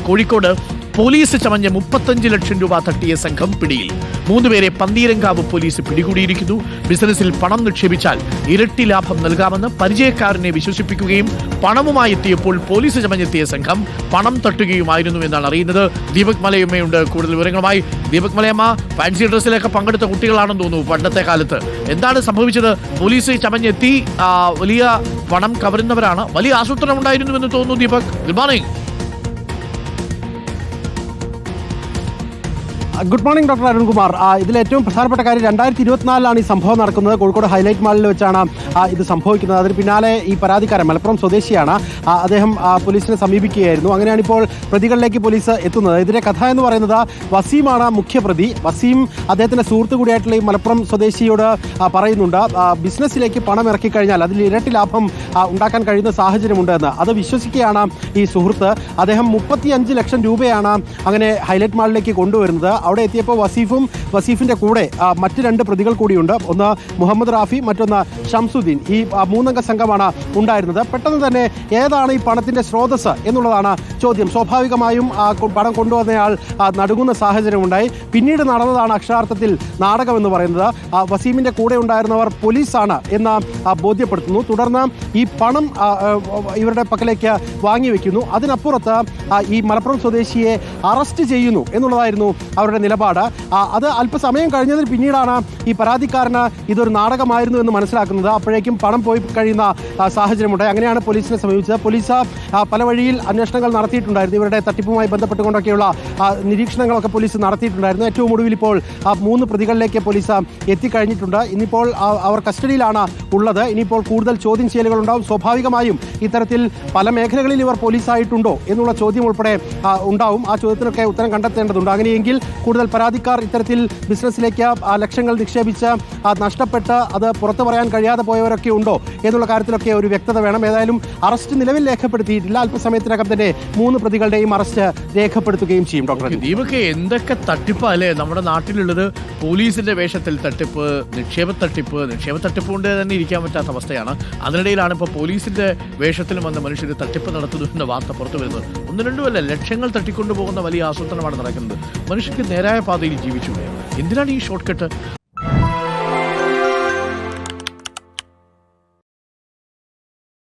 Kozhikode police ചമഞ്ഞ 35 ലക്ഷം രൂപ തട്ടിയ സംഘം പിടിയിൽ. 3 പേരെ പന്തീരങ്കാവ് പോലീസ് പിടികൂടിയിരിക്കുന്നു. ബിസിനസ്സിൽ പണം നിക്ഷേപിച്ചാൽ ഇരട്ടി ലാഭം നൽകാമെന്ന് പരിചയക്കാരനെ വിശ്വസിപ്പിക്കുകയും പണവുമായി എത്തിയപ്പോൾ പോലീസ് ചമഞ്ഞെത്തിയ സംഘം പണം തട്ടുകയുമായിരുന്നു എന്നാണ് അറിയുന്നത്. ദീപക് മലയമ്മയുണ്ട് കൂടുതൽ വിവരങ്ങളുമായി. ദീപക് മലയമ്മ, ഫാൻസി ഡ്രസ്സിലൊക്കെ പങ്കെടുത്ത കുട്ടികളാണെന്ന് തോന്നുന്നു പണ്ടത്തെ കാലത്ത്. എന്താണ് സംഭവിച്ചത്? പോലീസ് ചമഞ്ഞെത്തി വലിയ പണം കവരുന്നവരാണ്. വലിയ ആസൂത്രണം ഉണ്ടായിരുന്നുവെന്ന് തോന്നുന്നു. Deepak, good morning. Good morning doctor Arunkumar. ഇതിൽ ഏറ്റവും പ്രധാനപ്പെട്ട കാര്യം 2024 ഈ സംഭവം നടക്കുന്നത്. കോഴിക്കോട് ഹൈലൈറ്റ് മാളിൽ വെച്ചാണ് ഇത് സംഭവിക്കുന്നത്. അതിന് പിന്നാലെ ഈ പരാതിക്കാരൻ മലപ്പുറം സ്വദേശിയാണ്. അദ്ദേഹം പോലീസിനെ സമീപിക്കുകയായിരുന്നു. അങ്ങനെയാണ് ഇപ്പോൾ പ്രതികളിലേക്ക് പോലീസ് എത്തുന്നത്. ഇതിലെ കഥ എന്ന് പറയുന്നത് വസീമാണ് മുഖ്യപ്രതി. വസീം അദ്ദേഹത്തിൻ്റെ സുഹൃത്തു കൂടിയായിട്ടുള്ള ഈ മലപ്പുറം സ്വദേശിയോട് പറയുന്നുണ്ട്, ബിസിനസ്സിലേക്ക് പണം ഇറക്കി കഴിഞ്ഞാൽ അതിൽ ഇരട്ടി ലാഭം ഉണ്ടാക്കാൻ കഴിയുന്ന സാഹചര്യമുണ്ട് എന്ന്. അത് വിശ്വസിക്കുകയാണ് ഈ സുഹൃത്ത്. അദ്ദേഹം 35 ലക്ഷം രൂപയാണ് അങ്ങനെ ഹൈലൈറ്റ് മാളിലേക്ക് കൊണ്ടുവരുന്നത്. അവിടെ എത്തിയപ്പോൾ വസീഫിന്റെ കൂടെ മറ്റ് 2 പ്രതികൾ കൂടിയുണ്ട്. ഒന്ന് മുഹമ്മദ് റാഫി, മറ്റൊന്ന് ഷംസുദ്ദീൻ. ഈ 3 അംഗ സംഘമാണ് ഉണ്ടായിരുന്നത്. പെട്ടെന്ന് തന്നെ ഏതാണ് ഈ പണത്തിന്റെ സ്രോതസ് എന്നുള്ളതാണ് ചോദ്യം. സ്വാഭാവികമായും പണം കൊണ്ടുവന്നയാൾ നടുങ്ങുന്ന സാഹചര്യമുണ്ടായി. പിന്നീട് നടന്നതാണ് അക്ഷരാർത്ഥത്തിൽ നാടകമെന്ന് പറയുന്നത്. വസീമിന്റെ കൂടെ ഉണ്ടായിരുന്നവർ പോലീസാണ് എന്ന് ബോധ്യപ്പെടുത്തുന്നു. തുടർന്ന് ഈ പണം ഇവരുടെ പക്കലേക്ക് വാങ്ങിവെക്കുന്നു. അതിനപ്പുറത്ത് ഈ മലപ്പുറം സ്വദേശിയെ അറസ്റ്റ് ചെയ്യുന്നു എന്നുള്ളതായിരുന്നു അവരുടെ നിലപാട്. അത് അല്പസമയം കഴിഞ്ഞതിന് പിന്നീടാണ് ഈ പരാതിക്കാരന് ഇതൊരു നാടകമായിരുന്നു എന്ന് മനസ്സിലാക്കുന്നത്. അപ്പോഴേക്കും പണം പോയി കഴിയുന്ന സാഹചര്യമുണ്ടായി. അങ്ങനെയാണ് പോലീസിനെ സമീപിച്ചത്. പോലീസ് പല വഴിയിൽ അന്വേഷണങ്ങൾ നടത്തിയിട്ടുണ്ടായിരുന്നു. ഇവരുടെ തട്ടിപ്പുമായി ബന്ധപ്പെട്ടുകൊണ്ടൊക്കെയുള്ള നിരീക്ഷണങ്ങളൊക്കെ പോലീസ് നടത്തിയിട്ടുണ്ടായിരുന്നു. ഏറ്റവും ഒടുവിൽ ഇപ്പോൾ 3 പ്രതികളിലേക്ക് പോലീസ് എത്തിക്കഴിഞ്ഞിട്ടുണ്ട്. ഇന്നിപ്പോൾ അവർ കസ്റ്റഡിയിലാണ് ഉള്ളത്. ഇനിയിപ്പോൾ കൂടുതൽ ചോദ്യം ചെയ്യലുകൾ ഉണ്ടാവും. സ്വാഭാവികമായും ഇത്തരത്തിൽ പല മേഖലകളിൽ ഇവർ പോലീസായിട്ടുണ്ടോ എന്നുള്ള ചോദ്യം ഉൾപ്പെടെ ഉണ്ടാവും. ആ ചോദ്യത്തിനൊക്കെ ഉത്തരം കണ്ടെത്തേണ്ടതുണ്ട്. അങ്ങനെയെങ്കിൽ കൂടുതൽ പരാതിക്കാർ ഇത്തരത്തിൽ ബിസിനസ്സിലേക്ക് ലക്ഷങ്ങൾ നിക്ഷേപിച്ച് നഷ്ടപ്പെട്ട് അത് പുറത്തു പറയാൻ കഴിയാതെ പോയവരൊക്കെ ഉണ്ടോ എന്നുള്ള കാര്യത്തിലൊക്കെ ഒരു വ്യക്തത വേണം. ഏതായാലും അറസ്റ്റ് നിലവിൽ രേഖപ്പെടുത്തിയിട്ടില്ല. അല്പസമയത്തിനകം തന്നെ 3 പ്രതികളുടെയും അറസ്റ്റ് രേഖപ്പെടുത്തുകയും ചെയ്യും. ഡോക്ടർ ദീപക്, എന്തൊക്കെ തട്ടിപ്പാ അല്ലേ നമ്മുടെ നാട്ടിലുള്ളത്? പോലീസിന്റെ വേഷത്തിൽ തട്ടിപ്പ്, നിക്ഷേപ തട്ടിപ്പ് കൊണ്ട് തന്നെ ഇരിക്കാൻ പറ്റാത്ത അവസ്ഥയാണ്. അതിനിടയിലാണ് ഇപ്പോൾ പോലീസിന്റെ വേഷത്തിലും വന്ന മനുഷ്യർ തട്ടിപ്പ് നടത്തുന്നു എന്ന വാർത്ത പുറത്തു വരുന്നത്. 1-2 അല്ല, ലക്ഷങ്ങൾ തട്ടിക്കൊണ്ടുപോകുന്ന വലിയ ആസൂത്രണമാണ് നടക്കുന്നത്. മനുഷ്യർക്ക് നേരായ പാതയിൽ ജീവിച്ചു. എന്തിനാണ് ഈ ഷോർട്ട് കട്ട്?